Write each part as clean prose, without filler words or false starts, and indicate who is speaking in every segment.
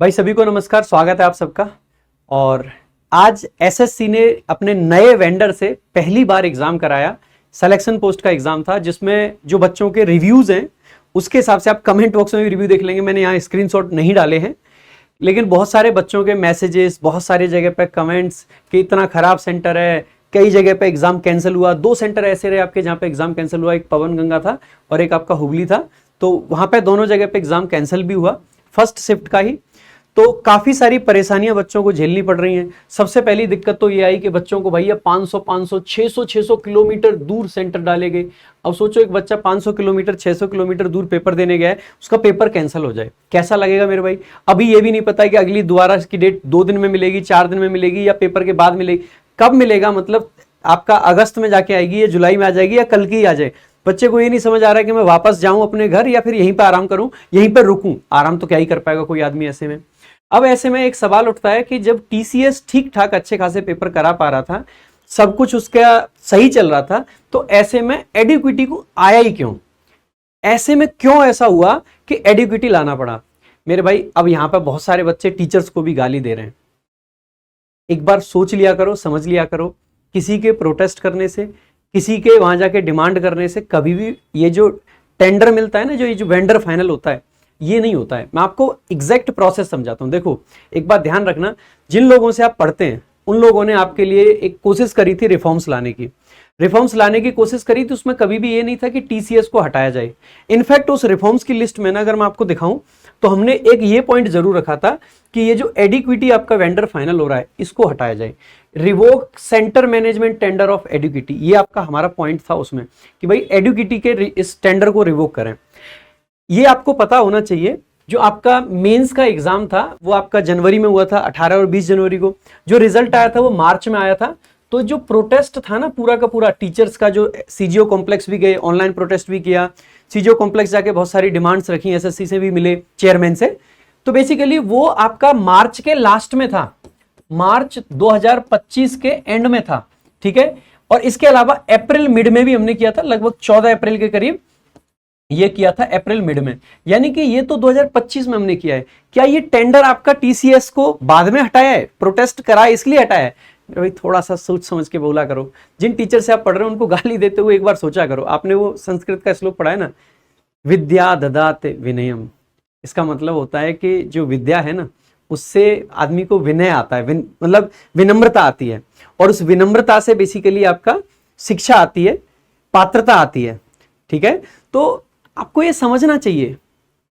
Speaker 1: भाई सभी को नमस्कार, स्वागत है आप सबका। और आज एसएससी ने अपने नए वेंडर से पहली बार एग्जाम कराया। सिलेक्शन पोस्ट का एग्जाम था जिसमें जो बच्चों के रिव्यूज हैं उसके हिसाब से आप कमेंट बॉक्स में भी रिव्यू देख लेंगे। मैंने यहाँ स्क्रीनशॉट नहीं डाले हैं, लेकिन बहुत सारे बच्चों के मैसेजेस, बहुत सारी जगह पे कमेंट्स कि इतना खराब सेंटर है, कई जगह पे एग्जाम कैंसिल हुआ। 2 सेंटर ऐसे रहे आपके जहाँ पे एग्जाम कैंसिल हुआ, एक पवन गंगा था और एक आपका हुगली था। तो वहाँ पे दोनों जगह पे एग्जाम कैंसिल भी हुआ, फर्स्ट शिफ्ट का ही। तो काफी सारी परेशानियां बच्चों को झेलनी पड़ रही हैं। सबसे पहली दिक्कत तो ये आई कि बच्चों को भैया 500 600 किलोमीटर दूर सेंटर डाले गए। अब सोचो एक बच्चा 500 किलोमीटर 600 किलोमीटर दूर पेपर देने गया है, उसका पेपर कैंसिल हो जाए, कैसा लगेगा मेरे भाई। अभी ये भी नहीं पता है कि अगली दोबारा की डेट 2 दिन में मिलेगी, 4 दिन में मिलेगी या पेपर के बाद मिलेगी, कब मिलेगा। मतलब आपका अगस्त में जाके आएगी या जुलाई में आ जाएगी या कल की आ जाए। बच्चे को ये नहीं समझ आ रहा है कि मैं वापस जाऊं अपने घर या फिर यहीं पर आराम करूं, यहीं पर रुकूं। आराम तो क्या ही कर पाएगा कोई आदमी ऐसे में। अब ऐसे में एक सवाल उठता है कि जब टीसीएस ठीक ठाक अच्छे खासे पेपर करा पा रहा था, सब कुछ उसका सही चल रहा था, तो ऐसे में एडिक्विटी को आया ही क्यों? ऐसे में क्यों ऐसा हुआ कि एडिक्विटी लाना पड़ा? मेरे भाई अब यहां पर बहुत सारे बच्चे टीचर्स को भी गाली दे रहे हैं। एक बार सोच लिया करो, समझ लिया करो, किसी के प्रोटेस्ट करने से, किसी के वहां जाके डिमांड करने से कभी भी ये जो टेंडर मिलता है ना, जो ये जो वेंडर फाइनल होता है, ये नहीं होता है। मैं आपको एग्जैक्ट प्रोसेस समझाता हूं। देखो, एक बात ध्यान रखना, जिन लोगों से आप पढ़ते हैं उन लोगों ने आपके लिए एक कोशिश करी थी रिफॉर्म्स लाने की। रिफॉर्म्स लाने की कोशिश करी थी, उसमें कभी भी ये नहीं था कि टीसीएस को हटाया जाए। इनफैक्ट उस रिफॉर्म्स की लिस्ट में ना, अगर मैं आपको दिखाऊं तो हमने एक ये पॉइंट जरूर रखा था कि ये जो एडिक्विटी आपका वेंडर फाइनल हो रहा है, इसको हटाया जाए। Revoke center management tender of adequacy, ये आपका हमारा पॉइंट था उसमें कि भाई एडिक्विटी के इस टेंडर को रिवोक करें। ये आपको पता होना चाहिए। जो आपका मेंस का एग्जाम था वो आपका जनवरी में हुआ था, 18 और 20 जनवरी को। जो रिजल्ट आया था वो मार्च में आया था। तो जो प्रोटेस्ट था ना पूरा का पूरा टीचर्स का, जो सीजीओ कॉम्प्लेक्स भी गए, ऑनलाइन प्रोटेस्ट भी किया, सीजीओ कॉम्प्लेक्स जाके बहुत सारी डिमांड्स रखी, एसएससी से भी मिले, चेयरमैन से। तो बेसिकली वो आपका मार्च के लास्ट में था, मार्च 2025 के एंड में था, ठीक है। और इसके अलावा अप्रैल मिड में भी हमने किया था, लगभग 14 अप्रैल के करीब ये किया था, अप्रैल मिड में। यानी कि ये तो 2025 में हमने किया है। क्या ये टेंडर आपका टीसीएस को बाद में हटाया है, प्रोटेस्ट करा इसलिए हटाया है? भाई थोड़ा सा सोच समझ के बोला करो। जिन टीचर से आप पढ़ रहे हो उनको गाली देते हुए एक बार सोचा करो। आपने वो संस्कृत का श्लोक पढ़ा है ना, विद्या ददाते विनयम। इसका मतलब होता है कि जो विद्या है ना, उससे आदमी को विनय आता है, मतलब विनम्रता आती है। और उस विनम्रता से बेसिकली आपका शिक्षा आती है, पात्रता आती है, ठीक है। तो आपको ये समझना चाहिए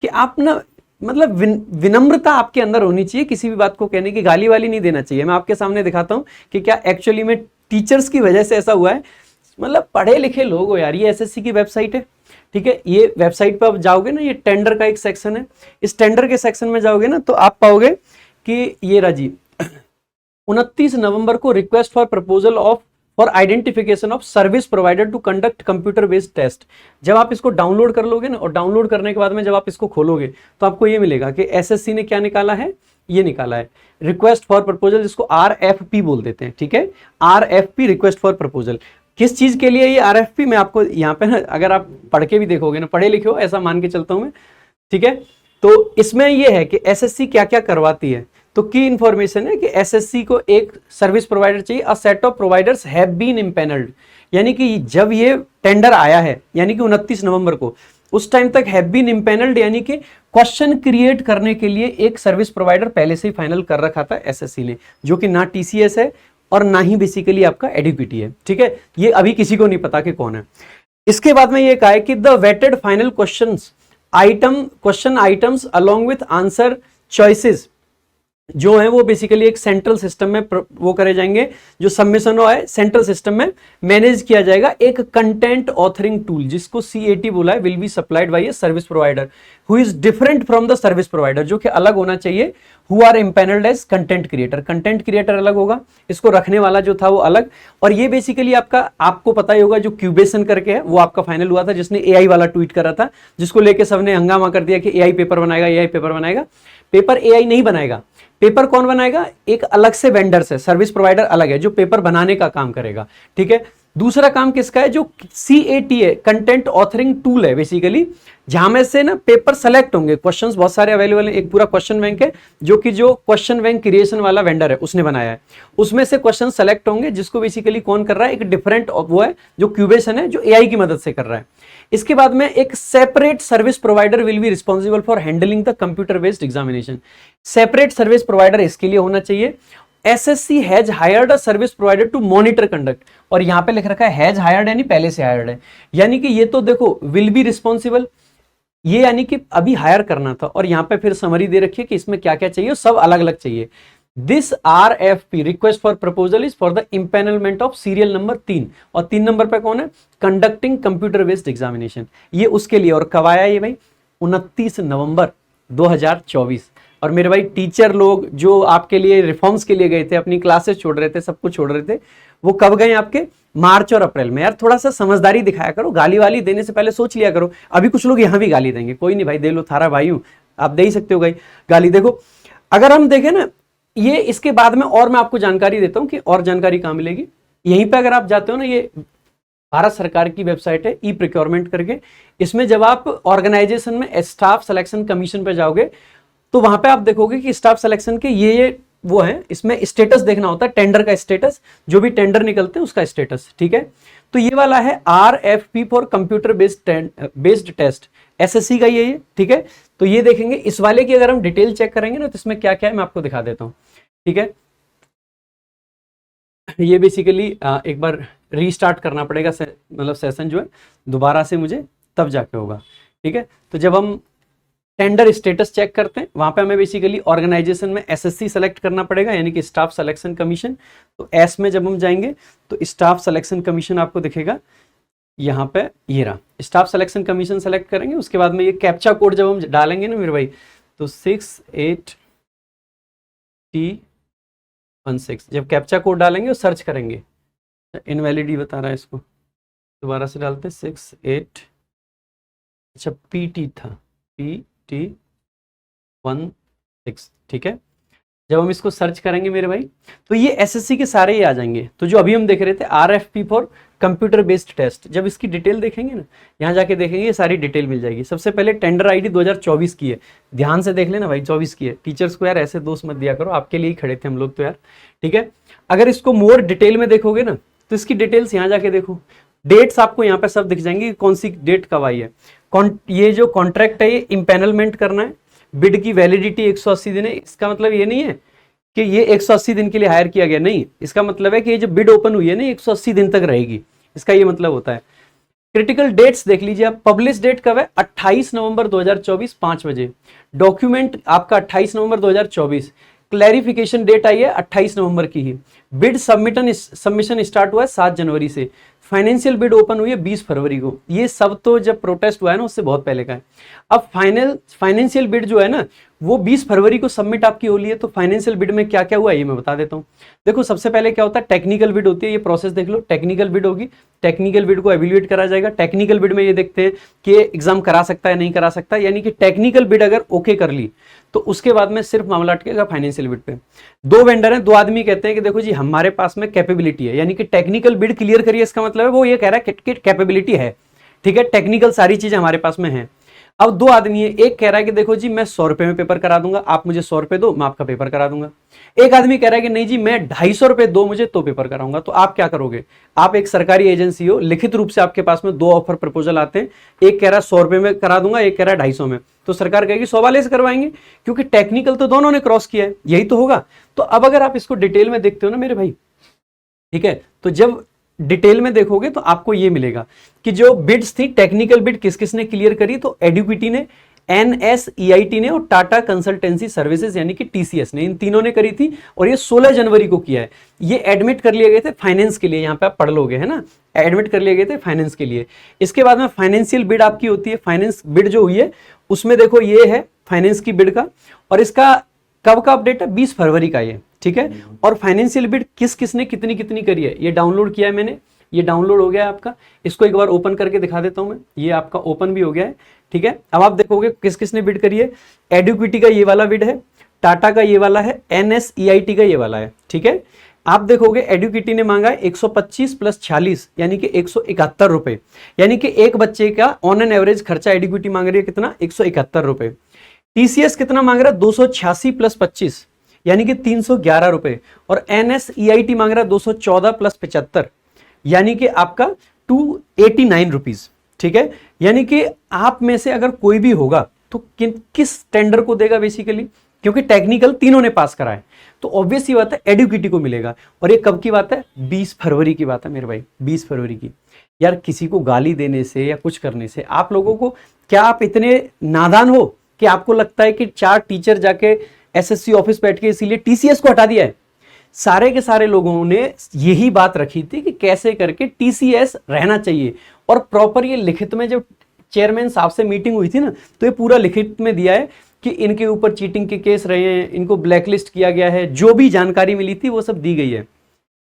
Speaker 1: कि आप ना, मतलब विनम्रता आपके अंदर होनी चाहिए। किसी भी बात को कहने की गाली वाली नहीं देना चाहिए। मैं आपके सामने दिखाता हूं कि क्या एक्चुअली में टीचर्स की वजह से ऐसा हुआ है। मतलब पढ़े लिखे लोग हो यार। ये एसएससी की वेबसाइट है, ठीक है। ये वेबसाइट पर आप जाओगे ना, ये टेंडर का एक सेक्शन है। इस टेंडर के सेक्शन में जाओगे ना तो आप पाओगे कि ये राजी 29 नवंबर को request for proposal of for identification of service provider to conduct computer based test. जब आप इसको डाउनलोड कर लोगे ना, और डाउनलोड करने के बाद में जब आप इसको खोलोगे तो आपको ये मिलेगा कि एसएससी ने क्या निकाला है, ये निकाला है रिक्वेस्ट फॉर प्रपोजल, जिसको आरएफपी बोल देते हैं, ठीक है। RFP, request for proposal. किस चीज के लिए ये आरएफपी, मैं आपको यहाँ पे ना, अगर आप पढ़ के भी देखोगे ना, पढ़े लिखे हो ऐसा मान के चलता हूं मैं, ठीक है। तो इसमें यह है कि एसएससी क्या क्या करवाती है। तो की इंफॉर्मेशन है कि एसएससी को एक सर्विस प्रोवाइडर चाहिए। A set of providers have been empanelled, यानी कि जब ये टेंडर आया है, यानी कि 29 नवंबर को, उस टाइम तक हैव बीन इम्पैनल्ड, यानी कि क्वेश्चन क्रिएट करने के लिए एक सर्विस प्रोवाइडर पहले से ही फाइनल कर रखा था एसएससी ने, जो कि ना टीसीएस है और ना ही बेसिकली आपका एडिक्विटी है, ठीक है। ये अभी किसी को नहीं पता कि कौन है। इसके बाद में ये कहा है कि the weighted final question items along with answer choices जो है वो बेसिकली एक सेंट्रल सिस्टम में वो करे जाएंगे। जो सबमिशन है सेंट्रल सिस्टम में मैनेज किया जाएगा। एक कंटेंट ऑथरिंग टूल, जिसको सीएटी बोला है, will be supplied by a service provider who is different from the service provider, जो कि अलग होना चाहिए। Who are empanelled as content creator, content creator अलग होगा, इसको रखने वाला जो था वो अलग। और ये बेसिकली आपको पता ही होगा, जो क्यूबेशन करके है वो आपका फाइनल हुआ था, जिसने एआई वाला ट्वीट करा था, जिसको लेके सबने हंगामा कर दिया कि एआई पेपर बनाएगा, एआई पेपर बनाएगा। पेपर एआई नहीं बनाएगा। पेपर कौन बनाएगा? एक अलग से वेंडर से, सर्विस प्रोवाइडर अलग है जो पेपर बनाने का काम करेगा, ठीक है। दूसरा काम किसका है, जो CAT है, कंटेंट ऑथरिंग टूल है बेसिकली, जहां में से ना पेपर सेलेक्ट होंगे, क्वेश्चंस बहुत सारे अवेलेबल हैं, एक पूरा क्वेश्चन बैंक है जो कि जो क्वेश्चन बैंक क्रिएशन वाला वेंडर है उसने बनाया है, उसमें से क्वेश्चन सेलेक्ट होंगे, जिसको बेसिकली कौन कर रहा है, एक डिफरेंट वो है जो क्यूबेशन है, जो AI की मदद से कर रहा है। इसके बाद में एक separate service provider will be responsible for handling the computer based examination. Separate service provider इसके लिए होना चाहिए। SSC has hired a service provider to monitor conduct, और यहां पे लिख रखा है हैज हायर्ड, यानी पहले से हायर्ड है, यानी कि ये तो देखो विल बी रिस्पॉन्सिबल, ये यानी कि अभी हायर करना था, और यहां पे फिर समरी दे रखी है कि इसमें क्या क्या चाहिए, सब अलग अलग चाहिए। This RFP request for proposal is for the empanelment of serial number 3, और 3 नंबर पे कौन है, कंडक्टिंग कंप्यूटर बेस्ड एग्जामिनेशन, ये उसके लिए। और कब आया ये भाई, 29 नवंबर 2024। और मेरे भाई टीचर लोग जो आपके लिए रिफॉर्म्स के लिए गए थे, अपनी क्लासेस छोड़ रहे थे, सब कुछ छोड़ रहे थे, वो कब गए आपके, मार्च और अप्रैल में। यार थोड़ा सा समझदारी दिखाया करो, गाली वाली देने से पहले सोच लिया करो। अभी कुछ लोग यहां भी गाली देंगे, कोई नहीं भाई, दे लो, थारा भाई हूं, आप दे ही सकते हो गाली। देखो अगर हम देखें ना, ये इसके बाद में और मैं आपको जानकारी देता हूं कि और जानकारी कहां मिलेगी। यहीं पे अगर आप जाते हो ना, ये भारत सरकार की वेबसाइट है ई प्रोक्योरमेंट करके, इसमें जब आप ऑर्गेनाइजेशन में स्टाफ सिलेक्शन कमीशन पे जाओगे तो वहां पे आप देखोगे कि स्टाफ सिलेक्शन के ये वो है, इसमें स्टेटस देखना होता है, टेंडर का स्टेटस, जो भी टेंडर निकलते हैं उसका स्टेटस, ठीक है। तो ये वाला है RFP for computer based test, SSC का ये है, ठीक है। तो ये देखेंगे, इस वाले की अगर हम डिटेल चेक करेंगे ना, तो इसमें क्या क्या है मैं आपको दिखा देता हूं, ठीक है। ये बेसिकली एक बार रीस्टार्ट करना पड़ेगा, मतलब सेशन जो है दोबारा से मुझे, तब जाके होगा, ठीक है। तो जब हम टेंडर स्टेटस चेक करते हैं, वहां पे हमें बेसिकली ऑर्गेनाइजेशन में SSC सेलेक्ट करना पड़ेगा, यानी कि स्टाफ सिलेक्शन कमीशन। तो S में जब हम जाएंगे तो स्टाफ सिलेक्शन कमीशन आपको दिखेगा यहाँ पे, ये रहा, स्टाफ सिलेक्शन कमीशन सेलेक्ट करेंगे। उसके बाद में ये कैप्चा कोड जब हम डालेंगे ना मेरे भाई, तो 68T16 जब कैप्चा कोड डालेंगे और सर्च करेंगे, इनवैलिड ही बता रहा है इसको, दोबारा से डालते 68, अच्छा PT था, PT16, ठीक है। जब हम इसको सर्च करेंगे मेरे भाई, तो ये SSC के सारे ही आ जाएंगे। तो जो अभी हम देख रहे थे RFP for computer based test, जब इसकी डिटेल देखेंगे ना, यहाँ जाके देखेंगे ये सारी डिटेल मिल जाएगी। सबसे पहले टेंडर ID 2024 की है, ध्यान से देख लेना भाई, 24 की है। टीचर्स को यार ऐसे दोष मत दिया करो, आपके लिए ही खड़े थे हम लोग तो यार, ठीक है। अगर इसको मोर डिटेल में देखोगे ना, तो इसकी डिटेल्स यहाँ जाके देखो, डेट्स आपको यहाँ पे सब दिख जाएंगी, कौन सी डेट कब आई है। ये जो कॉन्ट्रैक्ट है, ये इंपैनलमेंट करना है, बिड की वैलिडिटी 180 दिन है। इसका मतलब ये नहीं है कि ये 180 दिन के लिए हायर किया गया, नहीं, इसका मतलब है कि ये जो बिड ओपन हुई है ना, 180 दिन तक रहेगी, इसका ये मतलब होता है। क्रिटिकल डेट्स देख लीजिए आप, पब्लिश डेट कब है, 28 नवंबर 2024 5 बजे। डॉक्यूमेंट आपका 28 नवंबर 2024, क्लैरिफिकेशन डेट आई है 28 नवंबर की ही। बिड सबमिशन स्टार्ट हुआ है 7 जनवरी से, फाइनेंशियल बिड ओपन हुई है 20 फरवरी को। ये सब तो जब प्रोटेस्ट हुआ है ना, उससे बहुत पहले का है। अब फाइनेंशियल बिड जो है ना, वो 20 फरवरी को सबमिट आपकी हो रही है। तो फाइनेंशियल बिड में क्या क्या हुआ है ये मैं बता देता हूँ। देखो सबसे पहले क्या होता है, टेक्निकल बिड होती है, ये प्रोसेस देख लो। टेक्निकल बिड होगी, टेक्निकल बिड को एवेल्युएट करा जाएगा। टेक्निकल बिड में ये देखते हैं कि एग्जाम करा सकता है नहीं करा सकता, यानी कि टेक्निकल बिड अगर ओके कर ली तो उसके बाद में सिर्फ मामला अटकेगा फाइनेंशियल बिड पे। 2 वेंडर हैं, 2 आदमी कहते हैं कि देखो जी हमारे पास में कैपेबिलिटी है, यानी कि टेक्निकल बिड क्लियर करिए, इसका मतलब है वो ये कह रहा है कि कैपेबिलिटी है, ठीक है, टेक्निकल सारी चीजें हमारे पास में है। अब 2 आदमी है, एक कह रहा है कि देखो जी मैं 100 रुपए में पेपर करा दूंगा, आप मुझे 100 रुपए दो, मैं आपका पेपर करा दूंगा। एक आदमी कह रहा है कि नहीं जी मैं 250 रुपए दो मुझे तो पेपर कराऊंगा। तो आप क्या करोगे, आप एक सरकारी एजेंसी हो, लिखित रूप से आपके पास में 2 ऑफर प्रपोजल आते हैं, एक कह रहा है 100 रुपए में करा दूंगा, एक कह रहा है 250 में। तो सरकार कहेगी 100 वाले से करवाएंगे, क्योंकि टेक्निकल तो दोनों ने क्रॉस किया है, यही तो होगा। तो अब अगर आप इसको डिटेल में देखते हो ना मेरे भाई, ठीक है, तो जब डिटेल में देखोगे तो आपको ये मिलेगा कि जो बिड्स थी, टेक्निकल बिड किस किसने क्लियर करी, तो एडुक्विटी ने, NSEIT ने और टाटा कंसल्टेंसी सर्विसेज यानी कि TCS ने, इन तीनों ने करी थी। और ये 16 जनवरी को किया है। ये एडमिट कर लिए गए थे फाइनेंस के लिए, यहाँ पे आप पढ़ लोगे है ना, एडमिट कर लिए गए थे फाइनेंस के लिए। इसके बाद में फाइनेंशियल बिड आपकी होती है। फाइनेंस बिड जो हुई है उसमें देखो ये है फाइनेंस की बिड का, और इसका कब का अपडेट है, 20 फरवरी का ये, ठीक है। और फाइनेंशियल बिड किस किसने कितनी कितनी करी है, ये डाउनलोड किया है मैंने, ये डाउनलोड हो गया है आपका। इसको एक बार ओपन करके दिखा देता हूं मैं, ये आपका ओपन भी हो गया है, ठीक है। अब आप देखोगे किस किसने बिड करी है। एडुक्विटी का ये वाला बिड है, टाटा का ये वाला है, NSEIT का ये वाला है, ठीक है। आप देखोगे एडुकेटी ने मांगा 125 प्लस 46 यानी कि 171 रुपए, यानी कि एक बच्चे का ऑन एन एवरेज खर्चा एडुकेटी मांग रही है कितना, 171 रुपए। टीसीएस कितना मांग रहा है, 286 प्लस 25 यानी कि 311 रुपए। और एनएसईआईटी मांग रहा है 214 प्लस 75 यानी कि आपका 289 रुपीज। ठीक है, यानी कि आप में से अगर कोई भी होगा तो किस टेंडर को देगा बेसिकली, क्योंकि टेक्निकल तीनों ने पास करा है, तो ऑब्वियस ही बात है एडुकेटी को मिलेगा। और ये कब की बात है, 20 फरवरी की बात है मेरे भाई, 20 फरवरी की। यार किसी को गाली देने से या कुछ करने से आप लोगों को, क्या आप इतने नादान हो कि आपको लगता है कि 4 टीचर जाके एसएससी ऑफिस बैठ के इसीलिए टीसीएस को हटा दिया है? सारे के सारे लोगों ने यही बात रखी थी कि कैसे करके टीसीएस रहना चाहिए, और प्रॉपर ये लिखित में जब चेयरमैन साहब से मीटिंग हुई थी ना, तो ये पूरा लिखित में दिया है कि इनके ऊपर चीटिंग के केस रहे हैं, इनको ब्लैकलिस्ट किया गया है, जो भी जानकारी मिली थी वो सब दी गई है।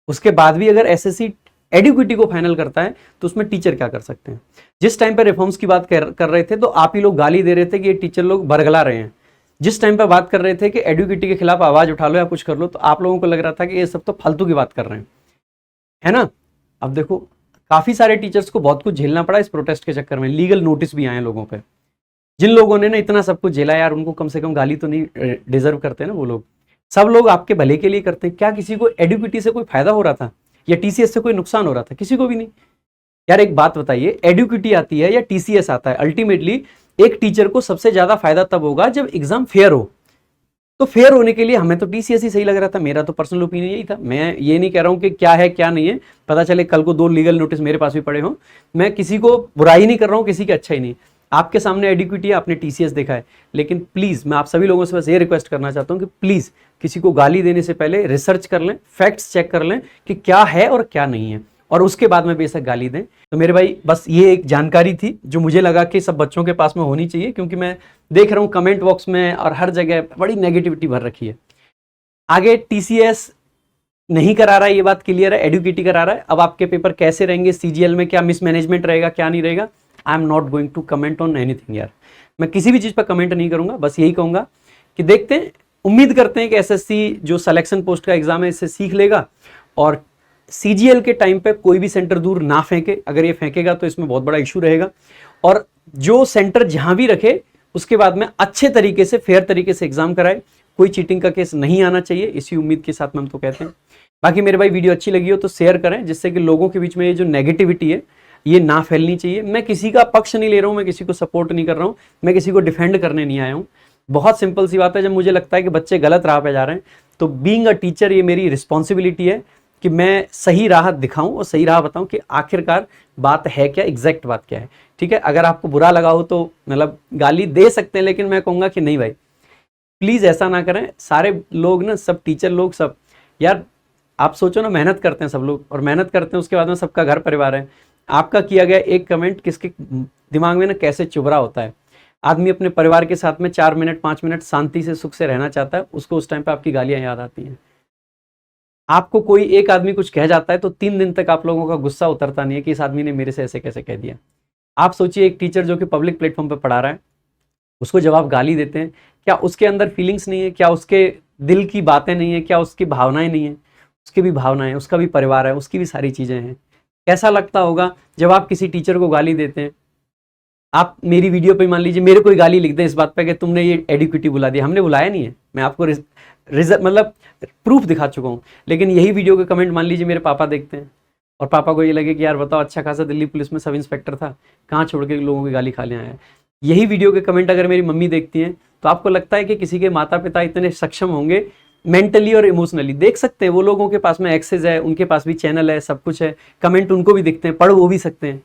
Speaker 1: उसके बाद भी अगर एसएससी एडुकेटी को फाइनल करता है तो उसमें टीचर क्या कर सकते हैं? जिस टाइम पर रिफॉर्म्स की बात कर रहे थे तो आप ही लोग गाली दे रहे थे कि ये टीचर लोग बरगला रहे हैं। जिस टाइम पर बात कर रहे थे कि एडुकेटी के खिलाफ आवाज उठा लो या कुछ कर लो, तो आप लोगों को लग रहा था कि ये सब तो फालतू की बात कर रहे हैं, है ना। अब देखो काफी सारे टीचर्स को बहुत कुछ झेलना पड़ा इस प्रोटेस्ट के चक्कर में, लीगल नोटिस भी आए लोगों पे। जिन लोगों ने ना इतना सब कुछ झेला यार, उनको कम से कम गाली तो नहीं डिजर्व करते ना वो लोग। सब लोग आपके भले के लिए करते हैं। क्या किसी को एडुकेटी से कोई फायदा हो रहा था या टीसीएस से कोई नुकसान हो रहा था? किसी को भी नहीं। यार एक बात बताइए, एडुकेटी आती है या टीसीएस आता है, अल्टीमेटली एक टीचर को सबसे ज्यादा फायदा तब होगा जब एग्जाम फेयर हो। तो फेयर होने के लिए हमें तो टीसीएस ही सही लग रहा था, मेरा तो पर्सनल ओपिनियन यही था। मैं ये नहीं कह रहा हूं कि क्या है क्या नहीं है, पता चले कल को 2 लीगल नोटिस मेरे पास भी पड़े हों। मैं किसी को बुराई नहीं कर रहा हूं, किसी की अच्छा ही नहीं। आपके सामने एडुकेटी है, आपने टीसीएस देखा है, लेकिन प्लीज मैं आप सभी लोगों से बस ये रिक्वेस्ट करना चाहता हूं कि प्लीज किसी को गाली देने से पहले रिसर्च कर लें, फैक्ट्स चेक कर लें कि क्या है और क्या नहीं है, और उसके बाद में बेशक गाली दें। तो मेरे भाई बस ये एक जानकारी थी जो मुझे लगा कि सब बच्चों के पास में होनी चाहिए, क्योंकि मैं देख रहा हूँ कमेंट बॉक्स में और हर जगह बड़ी नेगेटिविटी भर रखी है। आगे टीसीएस नहीं करा रहा है, ये बात क्लियर है, एडुकेटी करा रहा है। अब आपके पेपर कैसे रहेंगे, सीजीएल में क्या मिसमैनेजमेंट रहेगा क्या नहीं रहेगा, I am not going to comment on anything यार। मैं किसी भी चीज पर कमेंट नहीं करूंगा, बस यही कहूंगा कि देखते हैं, उम्मीद करते हैं कि एसएससी जो सिलेक्शन पोस्ट का एग्जाम है इससे सीख लेगा और सीजीएल के टाइम पे कोई भी सेंटर दूर ना फेंके। अगर ये फेंकेगा तो इसमें बहुत बड़ा इशू रहेगा, और जो सेंटर जहां भी रखे उसके बाद में अच्छे तरीके से फेयर तरीके से एग्जाम कराए, कोई चीटिंग का केस नहीं आना चाहिए, इसी उम्मीद के साथ में हम तो कहते हैं। बाकी मेरे भाई वीडियो अच्छी लगी हो तो शेयर करें, जिससे कि लोगों के बीच में ये जो नेगेटिविटी है ये ना फैलनी चाहिए। मैं किसी का पक्ष नहीं ले रहा हूं, मैं किसी को सपोर्ट नहीं कर रहा हूं, मैं किसी को डिफेंड करने नहीं आया हूं। बहुत सिंपल सी बात है, जब मुझे लगता है कि बच्चे गलत राह पे जा रहे हैं तो बीइंग अ टीचर ये मेरी रिस्पॉन्सिबिलिटी है कि मैं सही राह दिखाऊं और सही राह बताऊं कि आखिरकार बात है क्या, एग्जैक्ट बात क्या है। ठीक है, अगर आपको बुरा लगा हो तो मतलब गाली दे सकते हैं, लेकिन मैं कहूंगा कि नहीं भाई प्लीज ऐसा ना करें। सारे लोग ना, सब टीचर लोग सब, यार आप सोचो ना, मेहनत करते हैं सब लोग, और मेहनत करते हैं उसके बाद में सबका घर परिवार है। आपका किया गया एक कमेंट किसके दिमाग में ना कैसे चुभ रहा होता है। आदमी अपने परिवार के साथ में 4 मिनट 5 मिनट शांति से सुख से रहना चाहता है, उसको उस टाइम पे आपकी गालियां याद आती हैं। आपको कोई एक आदमी कुछ कह जाता है तो 3 दिन तक आप लोगों का गुस्सा उतरता नहीं है कि इस आदमी ने मेरे से ऐसे कैसे कह दिया। आप सोचिए एक टीचर जो कि पब्लिक प्लेटफॉर्म पर पढ़ा रहा है, उसको जब आप गाली देते हैं, क्या उसके अंदर फीलिंग्स नहीं है, क्या उसके दिल की बातें नहीं है, क्या उसकी भावनाएं नहीं है? उसकी भी भावनाएं, उसका भी परिवार है, उसकी भी सारी चीजें हैं। कैसा लगता होगा जब आप किसी टीचर को गाली देते हैं? आप मेरी वीडियो पे मान लीजिए मेरे कोई गाली लिख दें इस बात पे कि तुमने ये एडुकेटी बुला दिया, हमने बुलाया नहीं है, मैं आपको मतलब प्रूफ दिखा चुका हूँ। लेकिन यही वीडियो के कमेंट मान लीजिए मेरे पापा देखते हैं और पापा को ये लगे कि यार बताओ, अच्छा खासा दिल्ली पुलिस में सब इंस्पेक्टर था, कहाँ छोड़ के लोगों की गाली खा ले आया। यही वीडियो के कमेंट अगर मेरी मम्मी देखती हैं तो आपको लगता है कि किसी के माता पिता इतने सक्षम होंगे मेंटली और इमोशनली? देख सकते हैं, वो लोगों के पास में एक्सेस है, उनके पास भी चैनल है, सब कुछ है, कमेंट उनको भी दिखते हैं, पढ़ वो भी सकते हैं।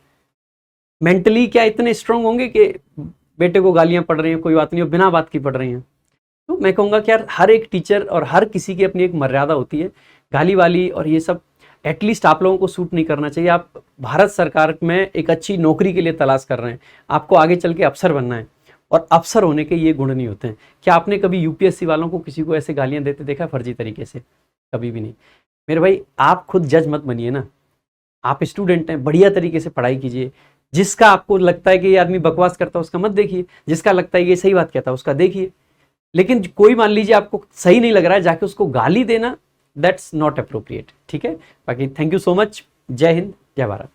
Speaker 1: मेंटली क्या इतने स्ट्रांग होंगे कि बेटे को गालियां पड़ रही हैं, कोई बात नहीं, और बिना बात की पड़ रही हैं? तो मैं कहूँगा कि यार हर एक टीचर और हर किसी की अपनी एक मर्यादा होती है। गाली वाली और ये सब एटलीस्ट आप लोगों को सूट नहीं करना चाहिए। आप भारत सरकार में एक अच्छी नौकरी के लिए तलाश कर रहे हैं, आपको आगे चल के अफसर बनना है, और अफसर होने के ये गुण नहीं होते हैं। क्या आपने कभी यूपीएससी वालों को किसी को ऐसे गालियां देते देखा फर्जी तरीके से? कभी भी नहीं। मेरे भाई आप खुद जज मत बनिए ना, आप स्टूडेंट हैं, बढ़िया तरीके से पढ़ाई कीजिए। जिसका आपको लगता है कि ये आदमी बकवास करता है उसका मत देखिए, जिसका लगता है ये सही बात कहता है उसका देखिए। लेकिन कोई मान लीजिए आपको सही नहीं लग रहा है, जाके उसको गाली देना दैट्स नॉट अप्रोप्रिएट। ठीक है, बाकी थैंक यू सो मच। जय हिंद, जय भारत।